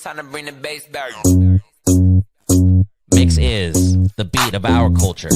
Time to bring the bass back. Mix is the beat of our culture.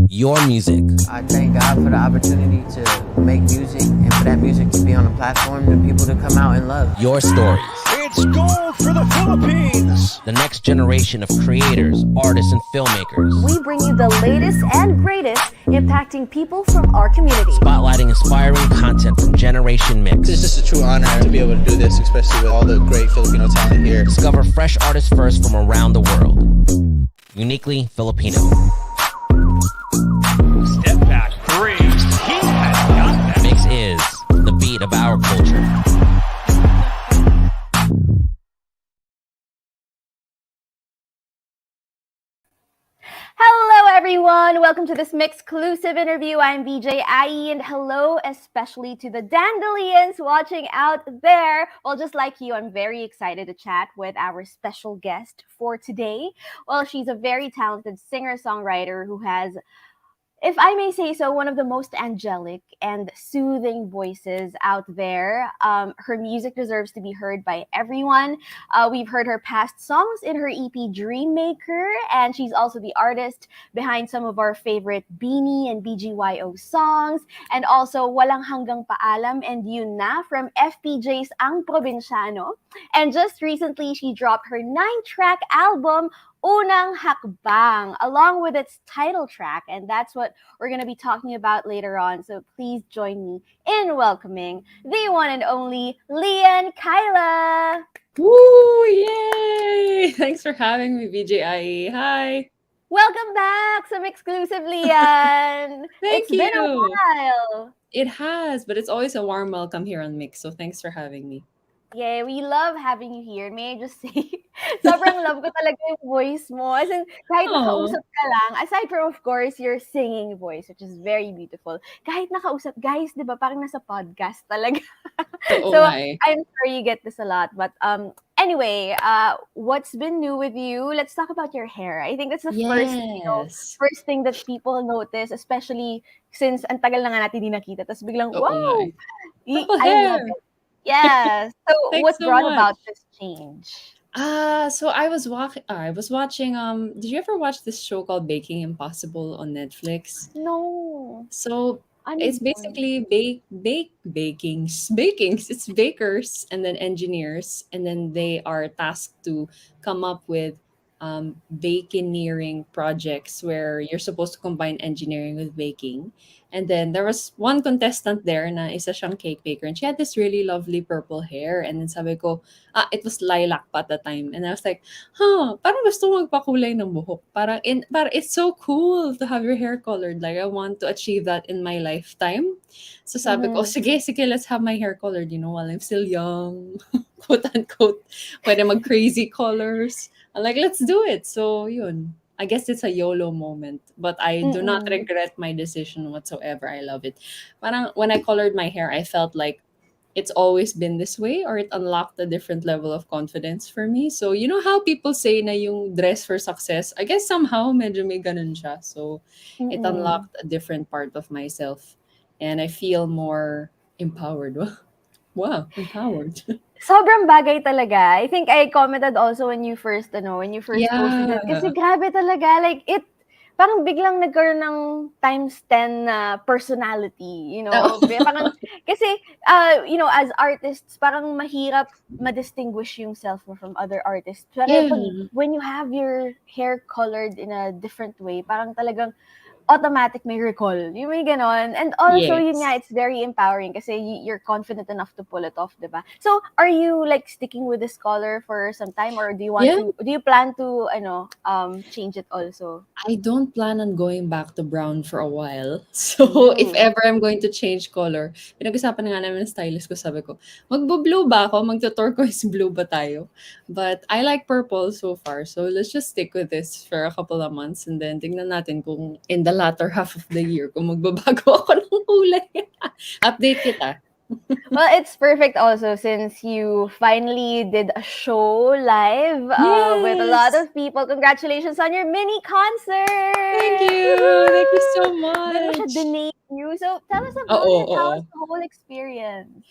Your music. I thank God for the opportunity to make music and for that music to be on a platform and people to come out and love. Your stories. It's gold for the Philippines. The next generation of creators, artists, and filmmakers. We bring you the latest and greatest impacting people from our community. Spotlighting inspiring content from Generation Mix. It's just a true honor to be able to do this, especially with all the great Filipino talent here. Discover fresh artists first from around the world. Uniquely Filipino. Step back three. He has got that. Mix is the beat of our culture. Hello everyone, welcome to this MYXclusive interview. I'm VJ IE, and hello especially to the Dandelions watching out there. Well, just like you, I'm very excited to chat with our special guest for today. Well, she's a very talented singer-songwriter who has, if I may say so, one of the most angelic and soothing voices out there. Her music deserves to be heard by everyone. We've heard her past songs in her EP Dreammaker, and she's also the artist behind some of our favorite Beanie and BGYO songs, and also Walang Hanggang Paalam and Yun Na from FPJ's Ang Probinsyano. And just recently, she dropped her 9-track album, Unang Hakbang, along with its title track, and that's what we're going to be talking about later on. So please join me in welcoming the one and only Lian Kyla. Woo! Yay! Thanks for having me, VJIE. Hi. Welcome back, some exclusive Lian. Thank It's been a you. while. It has, but it's always a warm welcome here on Mix, so thanks for having me. Yeah, we love having you here. May I just say, sobrang love ko talaga yung voice mo. As in, kahit nakausap ka lang, aside from, of course, your singing voice, which is very beautiful, kahit nakausap, guys, di ba, parang nasa podcast talaga. So, I'm sure you get this a lot. But anyway, what's been new with you? Let's talk about your hair. I think that's the first thing that people notice, especially since ang tagal na nga natin di nakita. Tapos biglang, wow! I love it. Yes. So what brought about this change? So I was watching did you ever watch this show called Baking Impossible on Netflix? No. So it's basically bakings. It's bakers and then engineers, and then they are tasked to come up with baconeering projects where you're supposed to combine engineering with baking. And then there was one contestant there na isa siyang cake baker, and she had this really lovely purple hair. And then sabi ko, it was lilac pa at the time. And I was like, parang gusto magpakulay ng buhok. Parang it's so cool to have your hair colored. Like, I want to achieve that in my lifetime. So sabi ko, sige, let's have my hair colored, while I'm still young, quote unquote. Pwede mag crazy colors. I'm like, let's do it. So yun. I guess it's a YOLO moment, but I do not regret my decision whatsoever. I love it. Parang when I colored my hair, I felt like it's always been this way, or it unlocked a different level of confidence for me. So you know how people say na yung dress for success? I guess somehow medyo may ganun siya. So it unlocked a different part of myself, and I feel more empowered. Wow, empowered. Sobrang bagay talaga. I think I commented also when you first posted it. Kasi grabe talaga. Like, parang biglang nagkaroon ng times 10 na personality, Parang, kasi, as artists, parang mahirap ma-distinguish yung self mo from other artists. Pero when you have your hair colored in a different way, parang talagang automatic may recall. Yung may ganon. And also, yun nga, it's very empowering kasi you're confident enough to pull it off, diba? So, are you like sticking with this color for some time, or do you plan to change it also? I don't plan on going back to brown for a while. So, if ever I'm going to change color, pinag-usapan nga namin ng stylist ko, sabi ko, magbo-blue ba ako? Magto-turquoise blue ba tayo? But I like purple so far. So, let's just stick with this for a couple of months, and then tingnan natin kung in the latter half of the year kung magbabago ako ng kulay. Update kita. Well, it's perfect also since you finally did a show live with a lot of people. Congratulations on your mini concert! Thank you! Thank you so much! Then we should donate you. So tell us about it. How was the whole experience?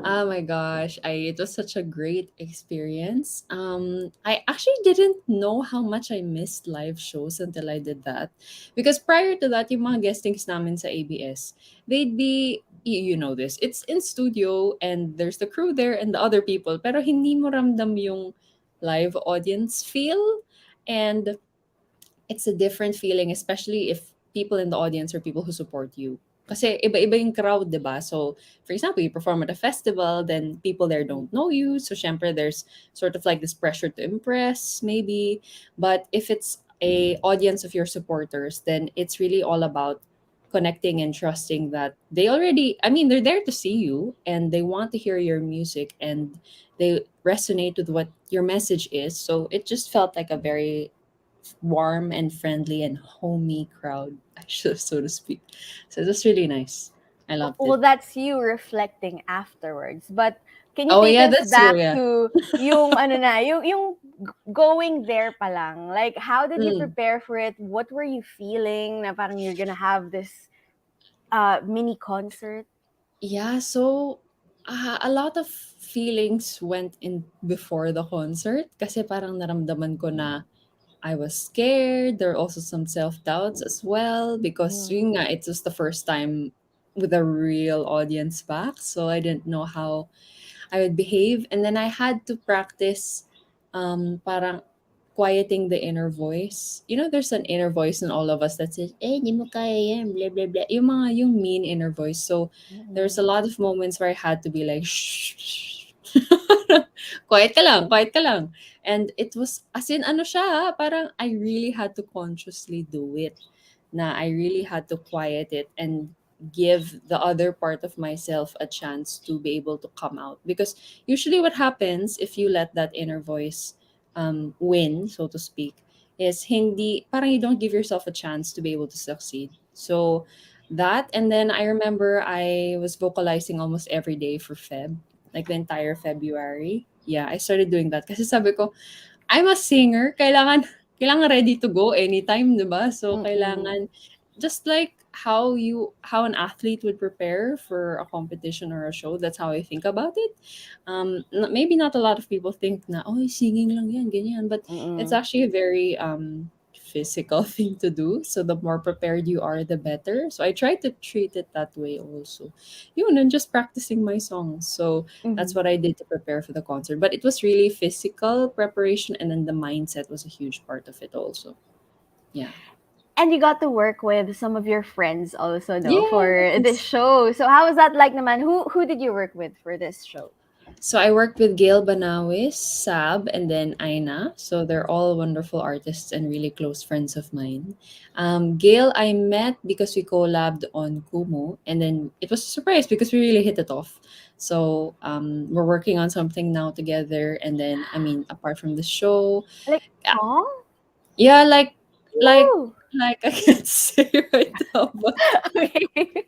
Oh my gosh, it was such a great experience. I actually didn't know how much I missed live shows until I did that. Because prior to that, yung mga guestings namin sa ABS, they'd be, you know this, it's in studio and there's the crew there and the other people, pero hindi mo ramdam yung live audience feel. And it's a different feeling, especially if people in the audience are people who support you. Kasi iba-iba yung crowd, di ba? So, for example, you perform at a festival, then people there don't know you. So, syempre, there's sort of like this pressure to impress, maybe. But if it's a audience of your supporters, then it's really all about connecting and trusting that they already, I mean, they're there to see you and they want to hear your music and they resonate with what your message is. So, it just felt like a very warm and friendly and homey crowd, actually, so to speak. So it was really nice. I loved Well, it. that's you reflecting afterwards. But can you Oh take yeah, us that's true. back Yeah. to yung ano na, yung going there pa lang? Like, how did you Mm. prepare for it? What were you feeling na parang you're gonna have this mini concert? Yeah. So a lot of feelings went in before the concert kasi parang naramdaman ko na I was scared. There were also some self doubts as well because Mm. yun nga, it was the first time with a real audience back, so I didn't know how I would behave. And then I had to practice parang quieting the inner voice. You know, there's an inner voice in all of us that says, eh, di mo kaya yan, blah, blah, blah. Yung mean inner voice. So there's a Mm-mm. lot of moments where I had to be like, shh, shh. Quiet ka lang. And it was, as in, ano siya, parang I really had to consciously do it. Na I really had to quiet it and give the other part of myself a chance to be able to come out. Because usually what happens if you let that inner voice win, so to speak, is hindi, parang you don't give yourself a chance to be able to succeed. So that, and then I remember I was vocalizing almost every day for Feb, like the entire February. Yeah, I started doing that. Kasi sabi ko, I'm a singer. Kailangan ready to go anytime, 'di ba? So Mm-mm. kailangan just like how an athlete would prepare for a competition or a show, that's how I think about it. Maybe not a lot of people think na oh singing lang yan ganyan, but it's Mm-mm. actually a very physical thing to do. So the more prepared you are, the better. So I try to treat it that way also. Yun, and just practicing my songs. So that's Mm-hmm. what I did to prepare for the concert. But it was really physical preparation, and then the mindset was a huge part of it also. Yeah. And you got to work with some of your friends also, no, for this Yes. show. So how was that like naman? Who did you work with for this show? So I worked with Gail Banawis, Sab, and then Aina. So they're all wonderful artists and really close friends of mine. Gail I met because we collabed on Kumu, and then it was a surprise because we really hit it off. So we're working on something now together, and then I mean, apart from the show, Like yeah, song? yeah, like Woo! I can't say right now, Okay.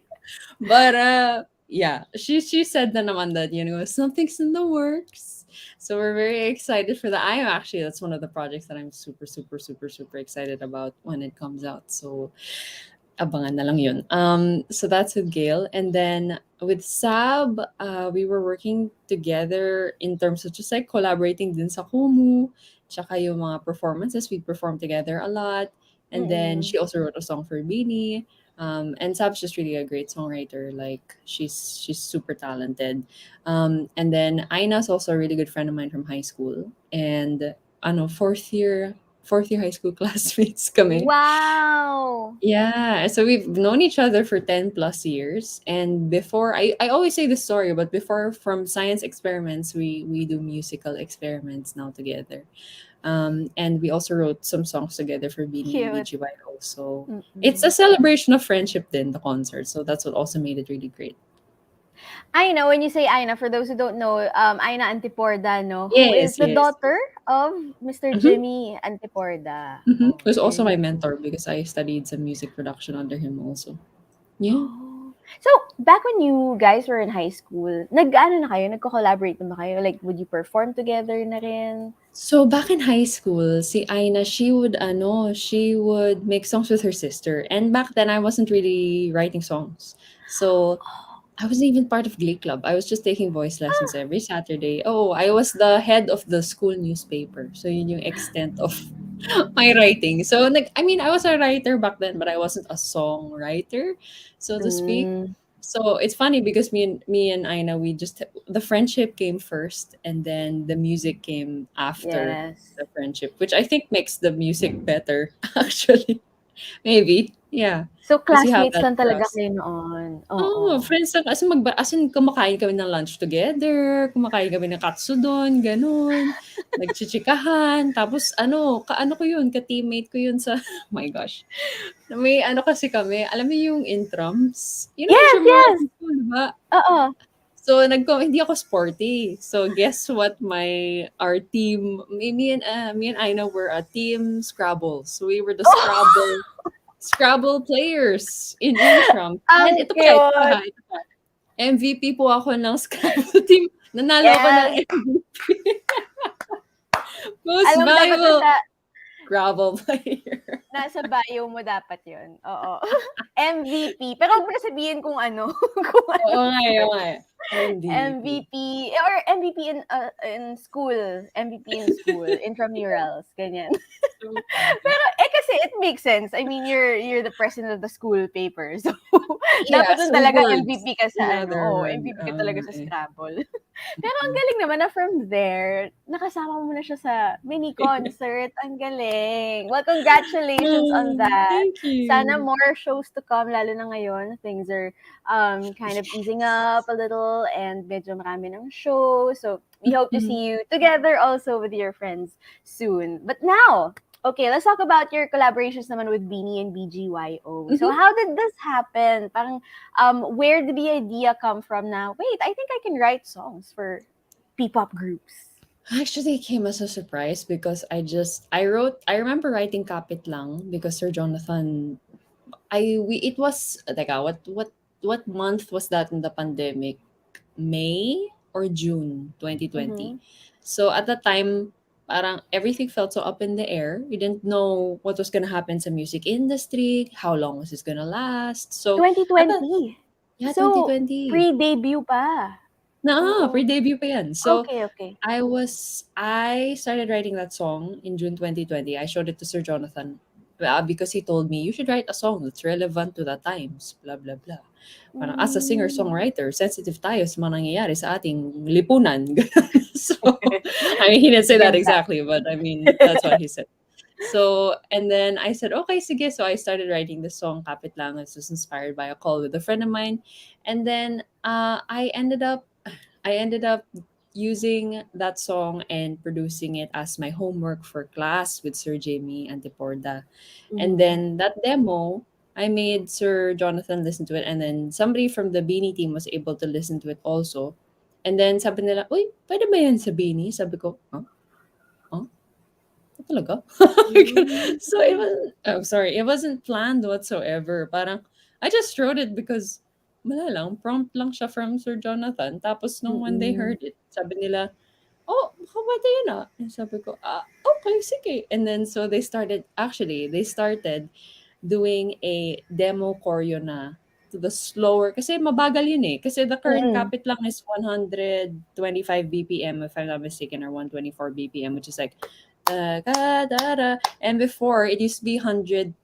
yeah, she said na naman that something's in the works. So we're very excited for that. I am actually that's one of the projects that I'm super super super super excited about when it comes out. So abangan na lang yun. So that's with Gail, and then with Sab, we were working together in terms of just like collaborating din sa Kumu, tsaka yung mga performances we performed together a lot. And then Mm-mm. she also wrote a song for Beanie. And Sab's just really a great songwriter. Like she's super talented. And then Aina's also a really good friend of mine from high school. And ano, fourth year high school classmates kami. Wow. Yeah, so we've known each other for 10 plus years. And before, I always say this story, but before from science experiments, we do musical experiments now together. And we also wrote some songs together for Beanie and Cute. BGY also. It's a Mm-mm. celebration of friendship then, the concert. So that's what also made it really great. Aina, when you say Aina, for those who don't know, Aina Antiporda, no, who is Yes, the yes. daughter of Mr. Mm-hmm. Jimmy Antiporda. Mm-hmm. He was also my Okay. mentor because I studied some music production under him also. Yeah. Oh. So, back when you guys were in high school, nag-ano na kayo? Nagko-collaborate na ba kayo? Like, would you perform together na rin? So back in high school, si Aina, she would make songs with her sister. And back then I wasn't really writing songs. So I wasn't even part of Glee Club. I was just taking voice lessons every Saturday. Oh, I was the head of the school newspaper. So yun yung extent of my writing. So like I mean, I was a writer back then, but I wasn't a songwriter, so to speak. Mm, So it's funny because me and Aina, we just the friendship came first, and then the music came after yes. the friendship, which I think makes the music better. Actually, maybe, yeah, So, because you have classmates that lang talaga trust. kayo noon? Oo, Oo. friends lang as in kumakain kami ng lunch together, kumakain kami ng katsudon, gano'n, nagchichikahan, tapos ano, kaano ko 'yun, ka-teammate ko 'yun sa oh my gosh, may ano kasi kami, alam mo yung intrams? Yung Yes, intramural yes! school, 'di ba? Oo. So, hindi ako sporty. So, guess what our team, me and Aina were a team Scrabble. So, we were the Scrabble players in Intram. And Ang ito pa ha, cute! ito pa. MVP po ako ng Scrabble team. Nanalo ako ng Yes! MVP. Most Alam mo, dapat valuable Scrabble player. nasa bio mo dapat yun. Oo. MVP. Pero huwag mo na sabihin kung ano. Kung ano. Oo nga, oo nga. MVP. MVP. Or MVP in school. MVP in school. Intramurals. Ganyan. So Pero kasi it makes sense. I mean, you're the president of the school paper. So, yeah, dapat dun so talaga words. MVP ka sa ano. Another Oh, word. MVP ka talaga sa Eh. Scrabble. Pero ang galing naman na from there, nakasama mo na siya sa mini concert. Ang galing. Well, congratulations on that. Thank Sana you. more shows to come, lalo na ngayon. Things are kind of easing up a little and medyo marami ng show. So, we hope to Mhm. see you together also with your friends soon. But now, okay, let's talk about your collaborations naman with Beanie and BGYO. So, Mhm. how did this happen? Parang, where did the idea come from now? Wait, I think I can write songs for P-pop groups. Actually, it came as a surprise because I remember writing Kapit Lang because Sir Jonathan, it was, teka, what month was that in the pandemic? May or June 2020. Mm-hmm. So at the time, parang everything felt so up in the air. We didn't know what was gonna happen sa music industry, how long was this gonna last. So at the 2020. yeah, So, 2020. pre-debut pa. Oo. Pre-debut pa yan. So Okay, okay. I started writing that song in June 2020. I showed it to Sir Jonathan because he told me you should write a song that's relevant to the times, blah blah blah. Parang as a Mm. singer-songwriter, sensitive tayo sa mga nangyayari sa ating lipunan. So, I mean, he didn't say that Ganda. exactly, but I mean, that's what he said. So, and then I said, okay, sige. So I started writing the song Kapit Lang. It was inspired by a call with a friend of mine. And then I ended up using that song and producing it as my homework for class with Sir Jamie Antiporda. And Mhm. then that demo, I made Sir Jonathan listen to it, and then somebody from the Beanie team was able to listen to it also. And then sabi nila, uy, pwede ba yan sa Beanie? Sabi ko, huh? Huh? Talaga? Mm. So it was, oh, sorry, it wasn't planned whatsoever. Parang, I just wrote it because, wala lang, prompt lang siya from Sir Jonathan. Tapos nung when they Mm-mm. heard it, sabi nila, oh, baka pwede yun ah. And sabi ko, okay, sige. And then so they started doing a demo choreo na to the slower, kasi mabagal yun eh. Kasi the current Mm-mm. kapit lang is 125 BPM, if I'm not mistaken, or 124 BPM, which is like, da, da, da, da. And before, it used to be 110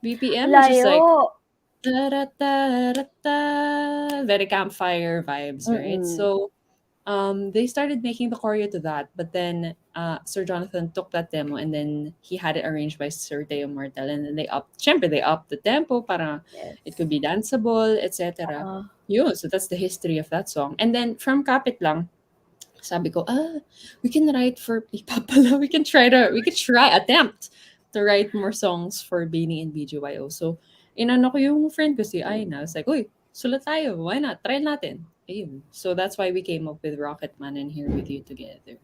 BPM, which is like, Layo. da, da, da, da, da, very campfire vibes, right? Mm-mm. So, they started making the choreo to that, but then Sir Jonathan took that demo and then he had it arranged by Sir Teo Martel, and then they upped the tempo para it Yes. could be danceable, etc. Uh, Yun, so that's the history of that song. And then from Kapit Lang, sabi ko, we can write for P-pop pala. We could try, attempt to write more songs for Beanie and BGYO. So, inano ko yung friend ko si Aina. I was like, uy, sulat tayo. Why not? Try natin. Ayun. So, that's why we came up with Rocket Man and Here With You Together.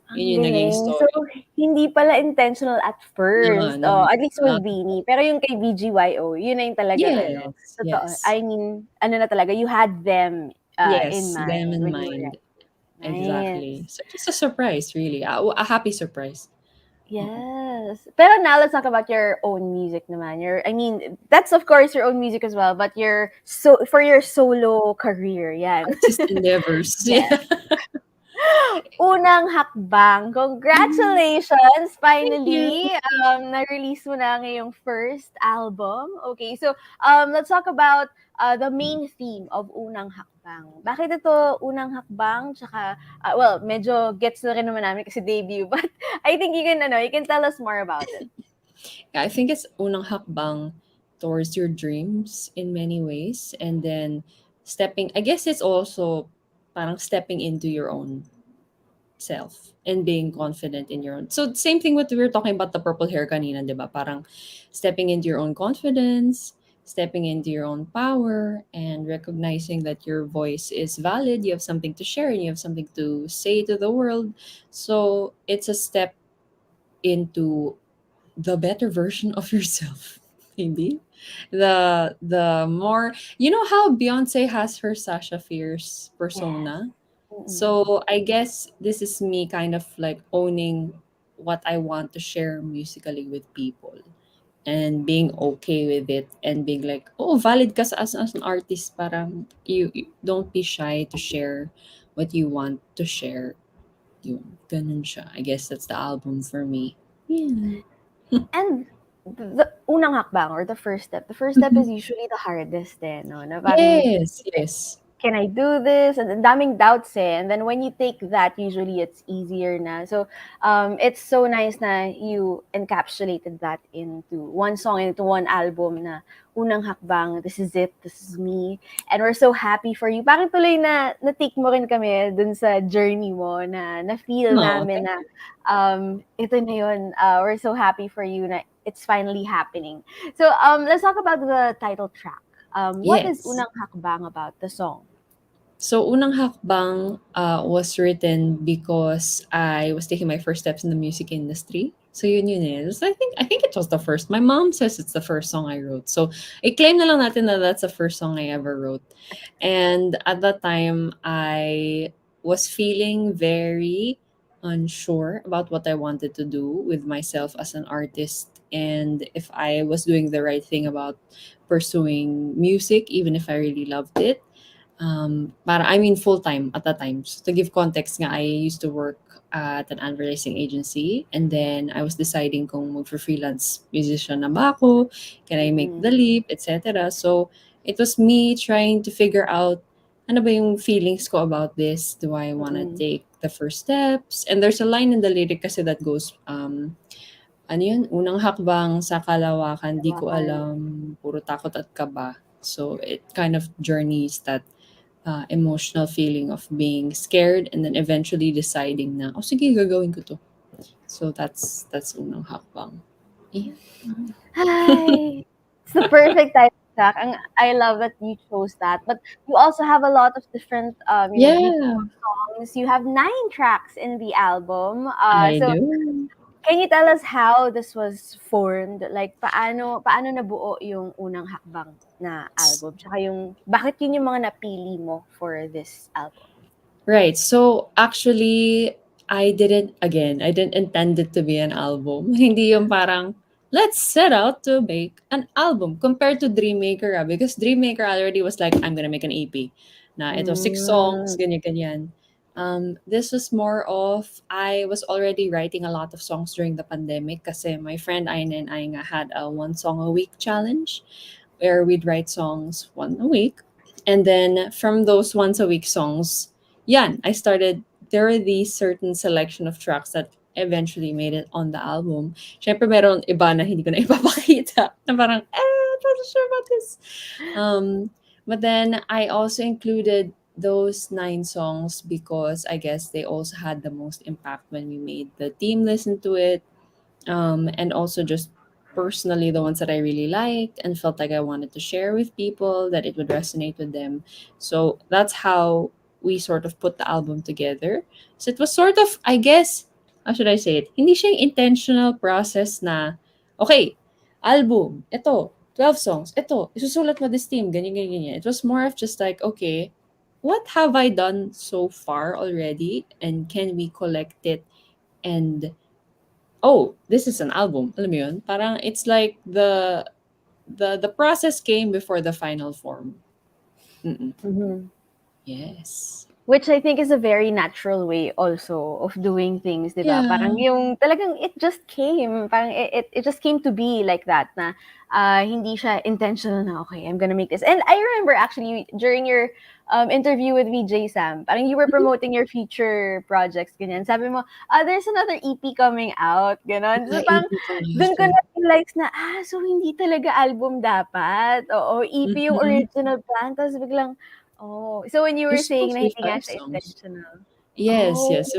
ang Yun yung naging galing. So, story. hindi pala intentional at No, first. no, Oh, at least with not at Beanie. all. Pero yung kay BGYO, yun na yung talagang ano. Yes, Totoo. yes. I mean, ano na talaga, you had them in Yes, them mind in when you were mind. writing. Exactly. Nice. So, just a surprise, really. A happy surprise. Yes. Pero now let's talk about your own music naman. I mean, that's of course your own music as well, but for your solo career, yan. Artist endeavors. Yeah. Yes. Unang hakbang. Congratulations! Thank you. Finally, na-release mo na ngayong first album. Okay, so let's talk about the main theme of Unang Hakbang. Bakit ito Unang Hakbang? Tsaka, well, medyo gets na rin naman namin kasi debut, but I think you can tell us more about it. Yeah, I think it's unang hakbang towards your dreams in many ways. And then I guess it's also parang stepping into your own self and being confident in your own. So same thing with we were talking about the purple hair kanina, 'di ba? Parang stepping into your own confidence, stepping into your own power and recognizing that your voice is valid, you have something to share and you have something to say to the world. So it's a step into the better version of yourself. Maybe the more, you know how Beyonce has her Sasha Fierce Yes. persona. Mm-mm. So I guess this is me kind of like owning what I want to share musically with people and being okay with it and being like, oh, valid ka as an artist. Parang you don't be shy to share what you want to share. Yun, ganun siya. I guess that's the album for me. Yeah. And the unang hakbang or the first step is Mhm. usually the hardest no? Na parang Yes, yes. can I do this? And ang daming doubts And then when you take that, usually it's easier na. So it's so nice na you encapsulated that into one song, into one album na unang hakbang, this is it, this is me. And we're so happy for you. Parang tuloy na-take mo rin kami dun sa journey mo na-feel No, namin thank na you. ito na yun. We're so happy for you na it's finally happening. So let's talk about the title track. What is Yes. Unang Hakbang about the song? So, Unang Hakbang was written because I was taking my first steps in the music industry. So, yun is. I think it was the first. My mom says it's the first song I wrote. So, i-claim na lang natin na that's the first song I ever wrote. And at that time, I was feeling very unsure about what I wanted to do with myself as an artist and if I was doing the right thing about pursuing music, even if I really loved it. I mean full time at that time. So to give context nga, I used to work at an advertising agency and then I was deciding kung mag-freelance musician na ba ako, can I make the Mm, leap, etc. So it was me trying to figure out ano ba yung feelings ko about this? Do I want to mm. take the first steps? And there's a line in the lyric kasi that goes, ano yun? Unang hakbang sa kalawakan, di ko Hawakan. alam, puro takot at kaba. So it kind of journeys that emotional feeling of being scared and then eventually deciding na, oh sige, gagawin ko to. So that's unang hakbang. Yeah. Hi! It's the perfect title track. I love that you chose that. But you also have a lot of different, Yeah, beautiful songs. You have 9 tracks in the album. I So do. can you tell us how this was formed? Like, paano nabuo yung unang hakbang na album? Tsaka bakit yun yung mga napili mo for this album? Right. So actually, I didn't intend it to be an album. Hindi yung parang, let's set out to make an album compared to Dreammaker because Dreammaker already was like, I'm gonna make an EP. Na ito 6 songs, Mm, ganyan, ganyan. This was more of, I was already writing a lot of songs during the pandemic kasi my friend Aina and I nga had a 1 song a week challenge where we'd write songs 1 a week. And then from those once a week songs, yan, I started, there were these certain selection of tracks that eventually made it on the album. Syempre meron iba na hindi ko na ipapakita. Na parang, I'm not sure about this. But then I also included those 9 songs because I guess they also had the most impact when we made the team listen to it, and also just personally the ones that I really liked and felt like I wanted to share with people that it would resonate with them. So that's how we sort of put the album together. So it was sort of, I guess, how should I say it? Hindi siya yung intentional process na, okay, album, ito, 12 songs, ito, isusulat mo this team, ganyan, ganyan, ganyan. It was more of just like, okay, what have I done so far already? And can we collect it and oh, this is an album. Alam mo yun? Parang it's like the process came before the final form. Mm-mm. Mhm. Yes. Which I think is a very natural way also of doing things, 'di ba? Yeah. Parang yung talagang it just came, parang it just came to be like that na hindi siya intentional na, okay, I'm gonna make this. And I remember actually during your interview with VJ Sam, parang you were Mhm. promoting your future projects, ganyan. Sabi mo, there's another EP coming out, ganon. So parang Naisip ko nga dun ko siya. na-realize na, so hindi talaga album dapat. Oo, EP yung Mhm. original plan. Tapos biglang, oh, so when you were There's saying supposed to na be hindi nga 5 siya songs. intentional. Yes, Oh, yes.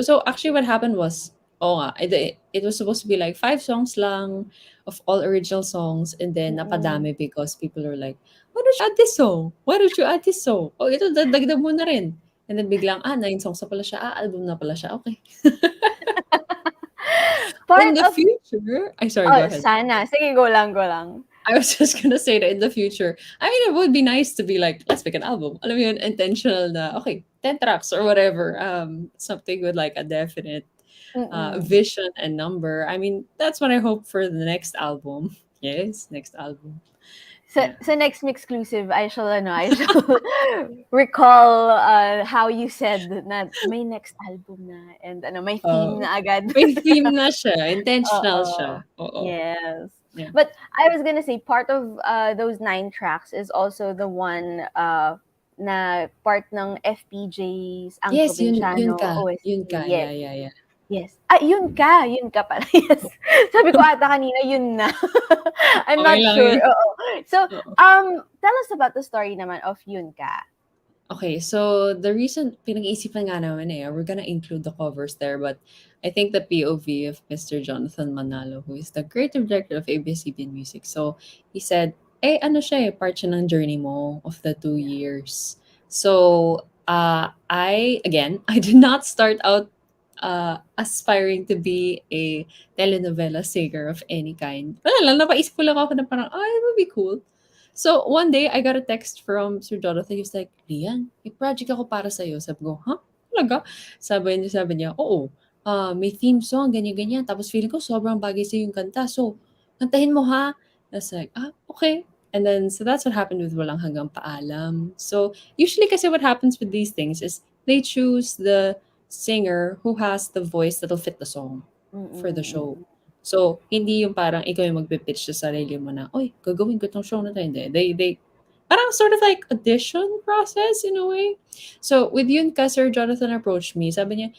So actually what happened was, oh nga, it was supposed to be like 5 songs lang of all original songs, and then mm. napadami because people were like, "Why don't you add this song? Why don't you add this song? Oh, ito dagdag mo na rin." And then biglang, 9 songs na pala siya. Album na pala siya. Okay. In Part the of, future, I sorry, go ahead. sana. Sige, go lang, go lang. I was just gonna say that in the future, I mean, it would be nice to be like, let's make an album. Alam mo yun, intentional na, okay, 10 tracks or whatever. Something with like a definite Mm. vision and number. I mean, that's what I hope for the next album. Yes, next album. Yeah. Sa next MYXclusive, I shall recall how you said na may next album na and may theme Uh, na agad. may theme na siya. Intentional Oo. siya. Oo. Yes. Yeah. But I was gonna say part of those 9 tracks is also the one na part ng FPJ's Ang Yes, yun Probinsyano ka. Yun OST. ka. Yes. Yeah, yeah, yeah. Yes. Yun ka pala. Yes. Sabi ko ata kanina, yun na. I'm Okay not lang sure. yun. Oo. So, Oo. tell us about the story naman of Yun Ka. Okay, so the reason pinag-iisipan nga namin we're gonna include the covers there, but I think the POV of Mr. Jonathan Manalo, who is the creative director of ABS-CBN Music. So he said, ano siya part siya ng journey mo of the 2 years. So I did not start out aspiring to be a telenovela singer of any kind. Wala lang, napaisip ko lang ako na parang, it would be cool. So, one day, I got a text from Sir Jonathan. He was like, Lian, may project ako para sa'yo. Sabi ko, huh? Talaga? Sabi niya, oo. May theme song, ganyan-ganyan. Tapos feeling ko sobrang bagay sa'yo yung kanta. So, kantahin mo ha? I was like, okay. And then, so that's what happened with Walang Hanggang Paalam. So, usually kasi what happens with these things is they choose the singer who has the voice that'll fit the song for the Mm. show. So, hindi yung parang ikaw yung magpi-pitch sa sarili mo na, "Uy, gagawin ko 'tong show na 'to." Hindi. They parang sort of like audition process in a way. So, with yun ka, Sir Jonathan approached me. Sabi niya,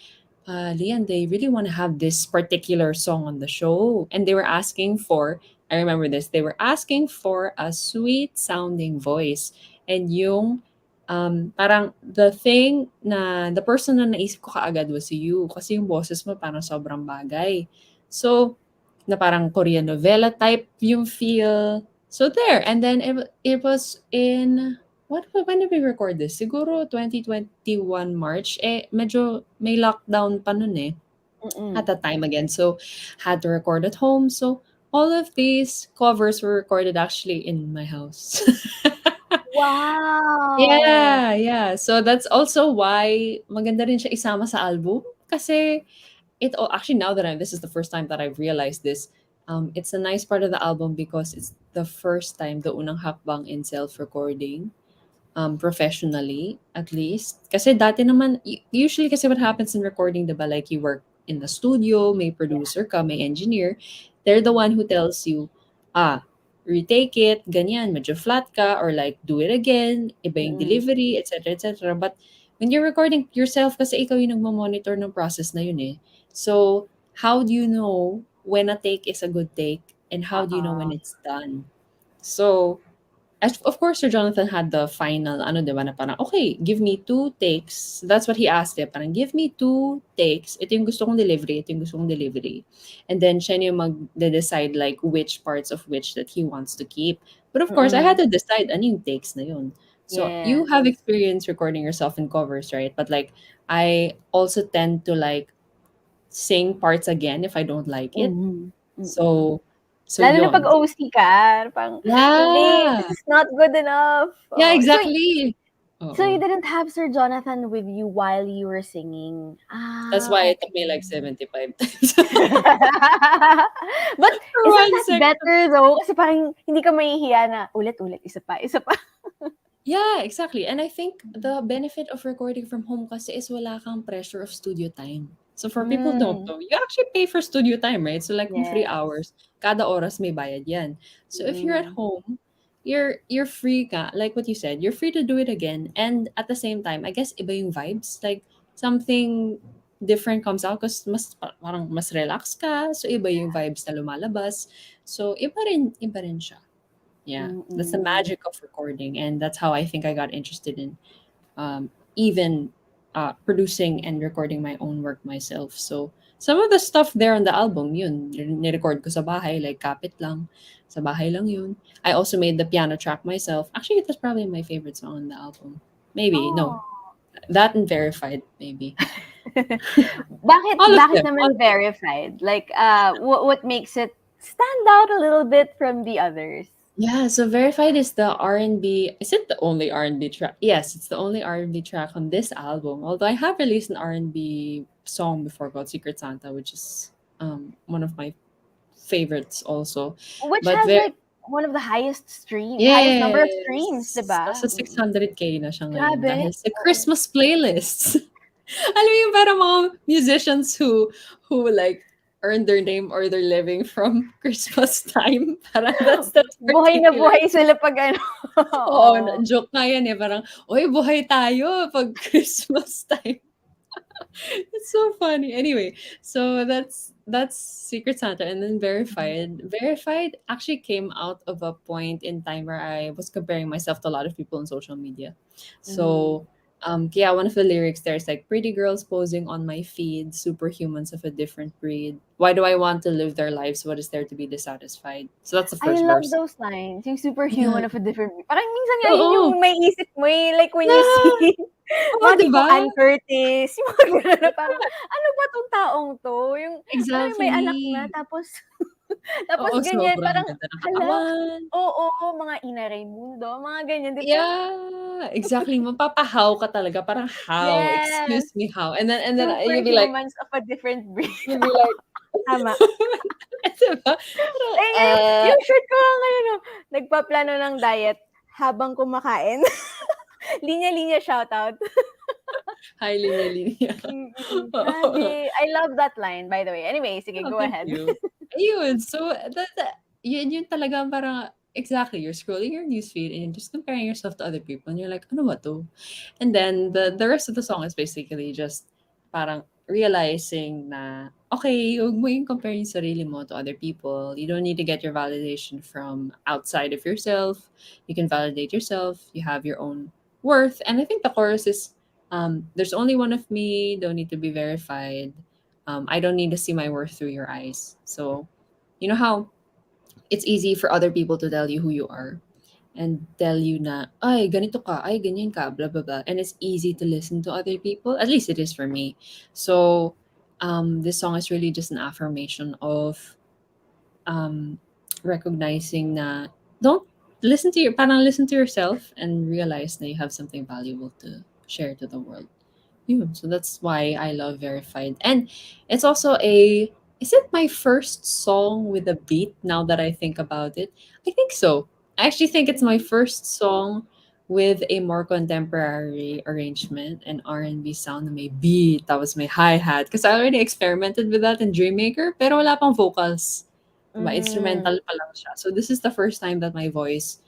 Lian, they really want to have this particular song on the show. And they were asking for, I remember this, they were asking for a sweet sounding voice. And yung, parang the person na naisip ko kaagad was you. Kasi yung boses mo parang sobrang bagay. So, na parang Korean novela type yung feel. So there. And then it was in when did we record this? Siguro 2021 March. Medyo may lockdown pa nun at Mm. that time again. So, had to record at home. So, all of these covers were recorded actually in my house. Wow! Yeah, yeah. So, that's also why maganda rin siya isama sa album. Kasi, actually, now that this is the first time that I've realized this, it's a nice part of the album because it's the first time, the unang hakbang in self-recording. Professionally, at least. Kasi dati naman, usually kasi what happens in recording, diba, like you work in the studio, may producer ka, may engineer, they're the one who tells you, retake it, ganyan, medyo flat ka, or like, do it again, iba yung Mm. delivery, etc., etc. But when you're recording yourself, kasi ikaw yung nagmamonitor ng process na yun So, how do you know when a take is a good take? And how do you know when Oo. it's done? So, of course, Sir Jonathan had the final, diba, na parang, okay, give me 2 takes. That's what he asked parang, give me 2 takes. Ito yung gusto kong delivery, ito yung gusto kong delivery. And then, siya yung mag-decide like which parts of which that he wants to keep. But of course, I had Mm. to decide ano yung takes na yun. So, you Yes. have experience recording yourself in covers, right? But like, I also tend to like sing parts again if I don't like it. Mhm. Mm. So, Lalo na yun. 'pag OC ka, parang, "Hindi, Yeah. this is not good enough." Yeah, Oo. So exactly. So you Oo. didn't have Sir Jonathan with you while you were singing. That's Ah, why it took me like okay. 75 times But for isn't one that section. better though? Kasi parang hindi ka mahihiya na ulit-ulit, isa pa, isa pa. Yeah, exactly. And I think the benefit of recording from home kasi is wala kang pressure of studio time. So for people who don't Mm, know, you actually pay for studio time, right? So like kung 3 hours, yes. kada oras may bayad yan. So if you're at Mm. home, you're free ka, like what you said, you're free to do it again. And at the same time, I guess iba yung vibes. Like something different comes out because parang mas relax ka. So iba yung vibes na lumalabas. So iba rin siya. Yeah, that's the Mm-mm. magic of recording, and that's how I think I got interested in even producing and recording my own work myself. So some of the stuff there on the album, yun, ni-record ko sa bahay, like kapit lang, sa bahay lang yun. I also made the piano track myself. Actually, that's probably my favorite song on the album. Maybe, no, Oh. that and Verified, maybe. Bakit All of bakit them. naman verified? Like, what makes it stand out a little bit from the others? Yeah, so Verified is the R&B. Is it the only R&B track? Yes, it's the only R&B track on this album. Although I have released an R&B song before called Secret Santa, which is one of my favorites also. Which But has very like one of the highest number of streams, yes, 'di ba? nasa 600K na siya ngayon Grabe. dahil sa Oo. Christmas playlists. Alam mo yung parang mga musicians who like earn their name or their living from Christmas time. Parang that's that Buhay na particular. buhay sila 'pag ano, Oo, oo. joke nga yan, eh, parang, "Uy, buhay tayo 'pag Christmas time." It's so funny. Anyway, so that's Secret Santa and then Verified. Verified actually came out of a point in time where I was comparing myself to a lot of people on social media. Mhm. So, yeah, one of the lyrics there is like pretty girls posing on my feed, superhumans of a different breed. Why do I want to live their lives? What is there to be dissatisfied? So that's the I first love verse. those lines, yung Yeah. superhuman of a different parang minsan nga yun yung Oo. maiisip mo, eh, like when you see Yeah. Oo, mga 'di tipong ba? Ann Curtis, yung mga gano'n na parang, "Ano ba 'tong taong 'to?" Yung parang yung may anak na Exactly. tapos tapos Oo, ganyan sobrang parang, ganda ng hala, katawan. oo, mga Ina Raimundo, mga ganyan, 'di ba? Yeah, exactly. Mapapahaw ka talaga, parang, "How? Yes, Excuse me, how?" And then you'll be like superhumans of a different breed. you'll be like Tama. 'di ba? Parang, Ayun nga yung shirt ko nga ngayon, oh, nagpaplano ng diet habang kumakain. Linya-linya shoutout. hi, linya-linya. Oo. Grabe. I love that line, by the way. Anyway, sige, Oh, go thank ahead. you. Ayun, so yun talagang parang exactly, you're scrolling your newsfeed and you're just comparing yourself to other people and you're like, "Ano ba 'to?" And then the rest of the song is basically just parang realizing na, okay, huwag mo yung compare yung sarili mo to other people. You don't need to get your validation from outside of yourself. You can validate yourself. You have your own worth. And I think the chorus is, there's only one of me, don't need to be verified. I don't need to see my worth through your eyes. So, you know how it's easy for other people to tell you who you are and tell you na, ay, ganito ka, ay, ganyan ka, blah, blah, blah. And it's easy to listen to other people. At least it is for me. So, this song is really just an affirmation of um, recognizing na don't listen to yourself and realize that you have something valuable to share to the world. Yun. So that's why I love Verified. And it's also is it my first song with a beat now that I think about it? I think so. I actually think it's my first song with a more contemporary arrangement and R&B sound na may beat, tapos may hi-hat. Because I already experimented with that in Dreammaker, pero wala pang vocals. Diba? Mm. Instrumental pa lang siya. So this is the first time that my voice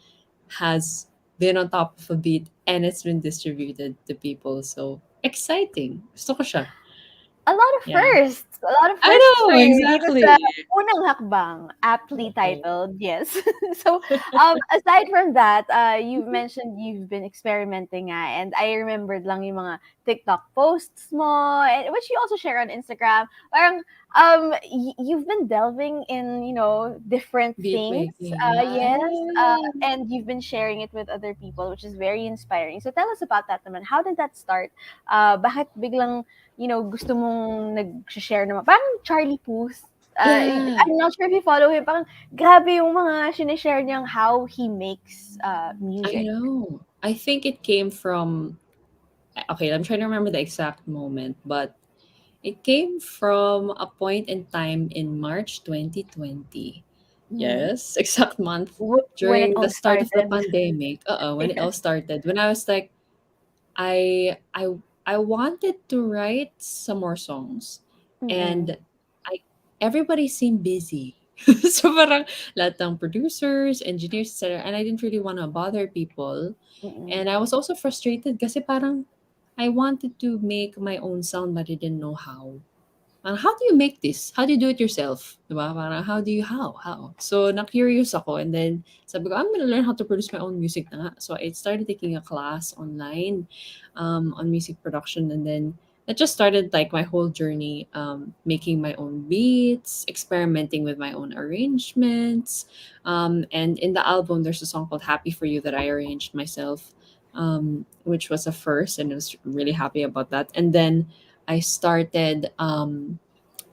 has been on top of a beat and it's been distributed to people. So, exciting. Gusto ko siya. A lot of Yeah. firsts. A lot of I firsts for know, you dito sa exactly. unang hakbang, aptly Oo. titled, yes. So, aside from that, you've mentioned you've been experimenting nga, and I remembered lang yung mga TikTok posts mo, and which you also share on Instagram. Parang, you've been delving in, different Beat things. making, Yes, yeah. and you've been sharing it with other people, which is very inspiring. So, tell us about that naman. How did that start? Bakit biglang gusto mong nag-share naman. Parang Charlie Puth. Yeah, I'm not sure if you follow him. Parang grabe yung mga sinishare niyang how he makes I music. know. I think it came from, okay, I'm trying to remember the exact moment, but it came from a point in time in March 2020. Mm. Yes, exact month When it during the all start of the started. pandemic. When it Yeah. all started. When I was like, I I I wanted to write some more songs, Mm-mm. and I everybody seemed busy. So parang lahat ng producers, engineers, etc. And I didn't really want to bother people. Mm-mm. And I was also frustrated kasi parang I wanted to make my own sound but I didn't know how. How do you make this? How do you do it yourself? Diba? Parang how? So, na-curious ako and then sabi ko, I'm gonna learn how to produce my own music na nga. So, I started taking a class online on music production and then that just started like my whole journey making my own beats, experimenting with my own arrangements. And in the album, there's a song called Happy For You that I arranged myself, which was a first and I was really happy about that. And then I started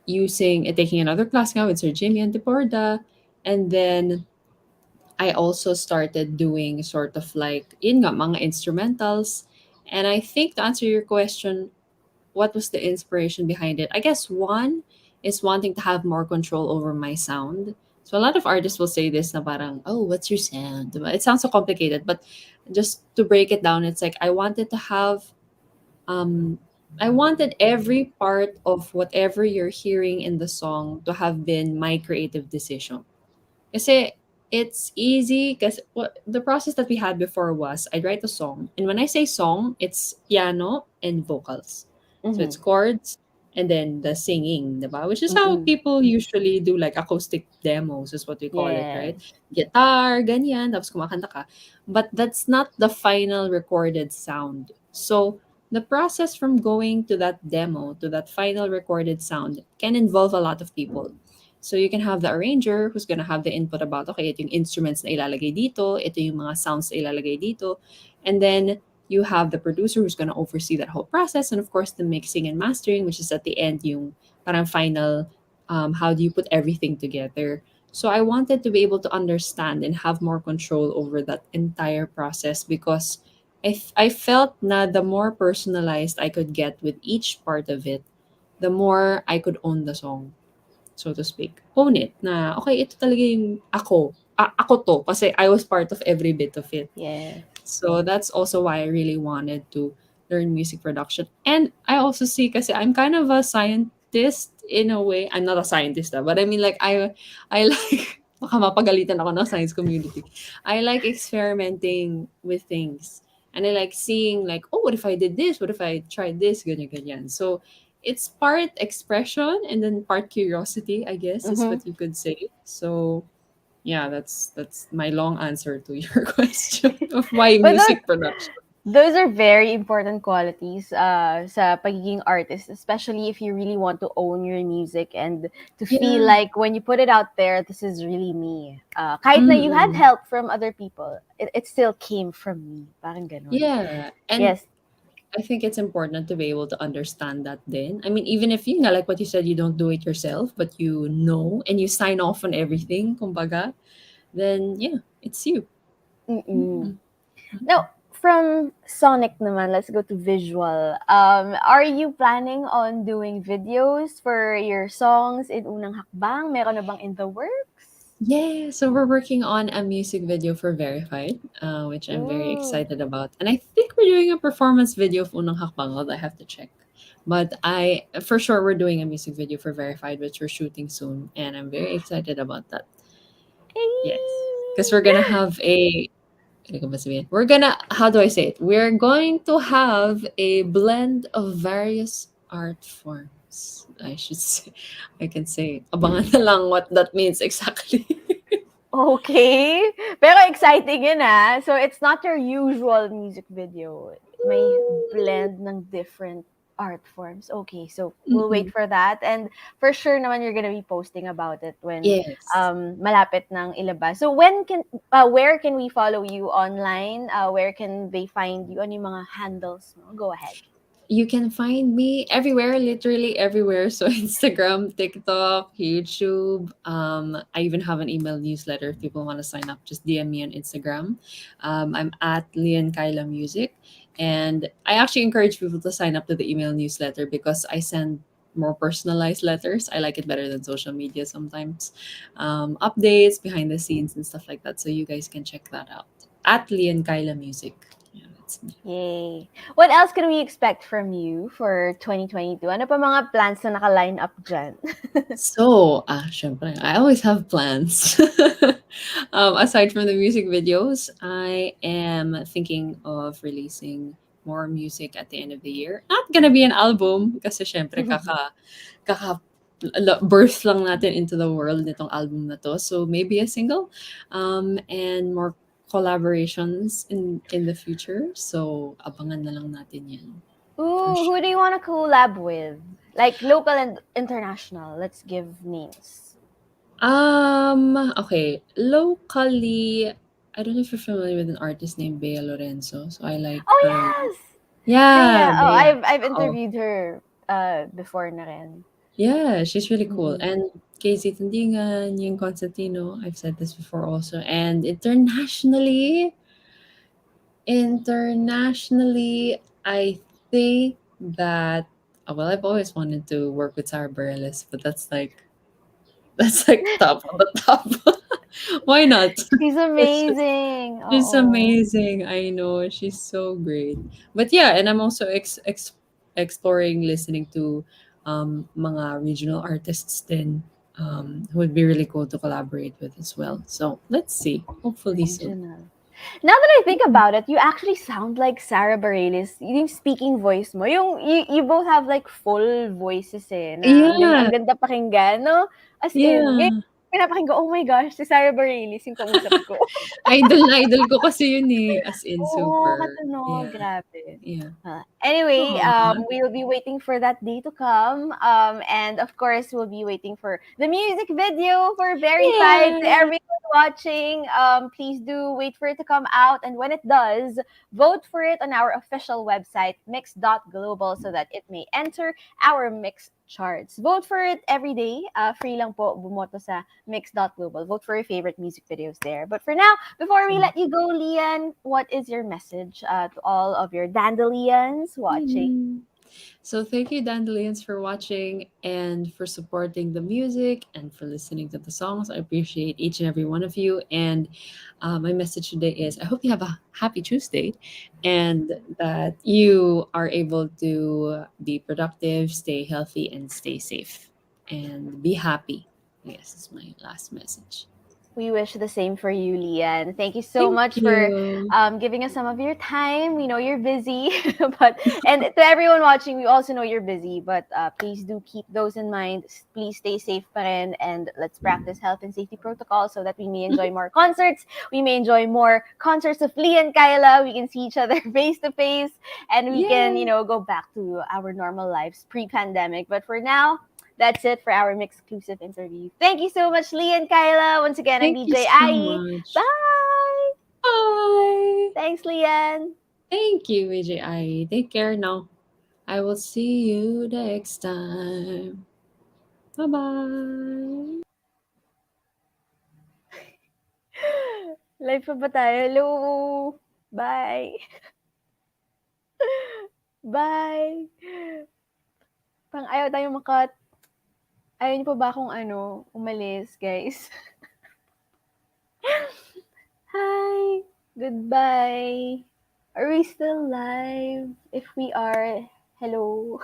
taking another class now with Sir Jimmy and Deporda. And then I also started doing sort of like, yun nga, mga instrumentals. And I think to answer your question, what was the inspiration behind it? I guess one is wanting to have more control over my sound. So a lot of artists will say this na parang, oh, what's your sound? Diba? It sounds so complicated, but just to break it down, it's like um I wanted every part of whatever you're hearing in the song to have been my creative decision. Kasi it's easy because what the process that we had before was I'd write a song. And when I say song, it's piano and vocals. So it's Mm-hmm. chords and then the singing, diba? Which is how Mm-mm. people usually do like acoustic demos is what we call it, right? Yes. Guitar, ganyan, tapos kumakanta ka. But that's not the final recorded sound. So the process from going to that demo to that final recorded sound can involve a lot of people. So you can have the arranger who's gonna have the input about, okay, ito yung instruments na ilalagay dito, ito yung mga sounds na ilalagay dito. And then you have the producer who's gonna oversee that whole process. And of course, the mixing and mastering, which is at the end, yung parang final, how do you put everything together. So I wanted to be able to understand and have more control over that entire process because I felt na the more personalized I could get with each part of it, the more I could own the song, so to speak. Own it na, okay, ito talaga yung ako. Ako to kasi I was part of every bit of it. Yes. So that's also why I really wanted to learn music production. And I also see kasi I'm kind of a scientist in a way. I'm not a scientist, but I mean like I like baka mapagalitan ako ng science community. I like experimenting with things. And I like seeing like, oh, what if I did this? What if I tried this? Ganyan, ganyan. So it's part expression and then part curiosity, I guess, is Mm-hmm. what you could say. So yeah, that's my long answer to your question of why But music production. those are very important qualities sa pagiging artist, especially if you really want to own your music and to feel Yeah. like when you put it out there, this is really me. Kahit na you had Mm-mm. help from other people, it still came from me. Parang ganun. Yeah. And Yes. I think it's important to be able to understand that then. I mean, even if you know, like what you said, you don't do it yourself, but you know and you sign off on everything, kumbaga, then yeah, it's you. Mm-mm. Mm-mm. Now, from Sonic naman, let's go to visual. Are you planning on doing videos for your songs in Unang Hakbang? Meron na bang in the works? Yeah, so we're working on a music video for Verified, which I'm very Ooh. excited about. And I think we're doing a performance video of Unang Hakbang, although I have to check. But for sure, we're doing a music video for Verified, which we're shooting soon. And I'm very excited about that. Yes. Because we're going to have how do I say it? We're going to have a blend of various art forms. I should say, I can say, abangan na lang what that means exactly. Okay. Pero exciting yun ah. So it's not your usual music video. May blend ng different art forms. Okay, so we'll wait Mm-mm. for that. And for sure naman you're gonna be posting about it when Yes. malapit ng ilabas. So where can we follow you online? Where can they find you? Ano yung mga handles mo? Go ahead. You can find me everywhere, literally everywhere. So Instagram, TikTok, YouTube. I even have an email newsletter. If people want to sign up, just DM me on Instagram. I'm at Lian Kyla Music, and I actually encourage people to sign up to the email newsletter because I send more personalized letters. I like it better than social media sometimes. Updates, behind the scenes, and stuff like that. So you guys can check that out at Lian Kyla Music. Yeah, that's me. Yay. What else can we expect from you for 2022? Ano pa mga plans na naka-line up dyan? So, syempre, I always have plans. Aside from the music videos, I am thinking of releasing more music at the end of the year. Not gonna be an album kasi syempre kaka birth lang natin into the world nitong album na to. So maybe a single, and more collaborations in the future. So abangan na lang natin yan. For Ooh, sure. who do you want to collab with? Like local and international. Let's give names. Okay. Locally, I don't know if you're familiar with an artist named Bea Lorenzo. So I like Oh her. yes, Yeah, Bea. Oh, Bea. I've Oh, interviewed her before na rin. yeah, she's really cool. Mm. And Casey Tandingan, yung Constantino, I've said this before also. And internationally, I think that, well, I've always wanted to work with Sarah Bareilles, but that's like top of the top. Why not? She's It's just amazing. She's Oh. amazing. I know. She's so great. But yeah, and I'm also exploring listening to mga regional artists then who would be really cool to collaborate with as well. So let's see. Hopefully soon. Regional. Now that I think about it, you actually sound like Sarah Bareilles. Yung speaking voice mo, you both have like full voices eh, na Yeah. ang ganda pakinggan, no? As in, ngayon, Yeah. pinapakinggan, oh my gosh, si Sarah Bareilles yung kausap ko. Idol na idol ko kasi yun eh. As in Oo, super. katunog, Yeah. grabe. Yeah. Anyway, Aw. we'll be waiting for that day to come. And of course, we'll be waiting for the music video for Verified. To Yeah. everyone watching, please do wait for it to come out. And when it does, vote for it on our official website, mix.global, so that it may enter our Mix charts. Vote for it every day. Free lang po bumoto sa mix.global. Vote for your favorite music videos there. But for now, before we let you go, Lian, what is your message to all of your dandelions watching? Mm. So thank you, Dandelions, for watching and for supporting the music and for listening to the songs. I appreciate each and every one of you. And my message today is I hope you have a happy Tuesday and that you are able to be productive, stay healthy, and stay safe. And be happy. I guess is my last message. We wish the same for you, Lian. Thank you so Thank much for you. giving us some of your time. We know you're busy, but and to everyone watching, we also know you're busy. But please do keep those in mind. Please stay safe, pa rin, and let's practice health and safety protocols so that we may enjoy more concerts. We may enjoy more concerts of Lian Kyla. We can see each other face to face, and we can Yay. go back to our normal lives pre-pandemic. But for now, that's it for our MYXclusive interview. Thank you so much, Lee and Kyla. Once again, I'm Thank you BJ so Ai. much. Bye! Bye. Thanks, Lian. Thank you, VJI. Take care now. I will see you next time. Bye bye. Live pa ba tayo? Hello! Bye! Bye! Parang ayaw tayo makat. Ayaw niyo pa ba akong umalis, guys? Hi! Goodbye! Are we still live? If we are, hello!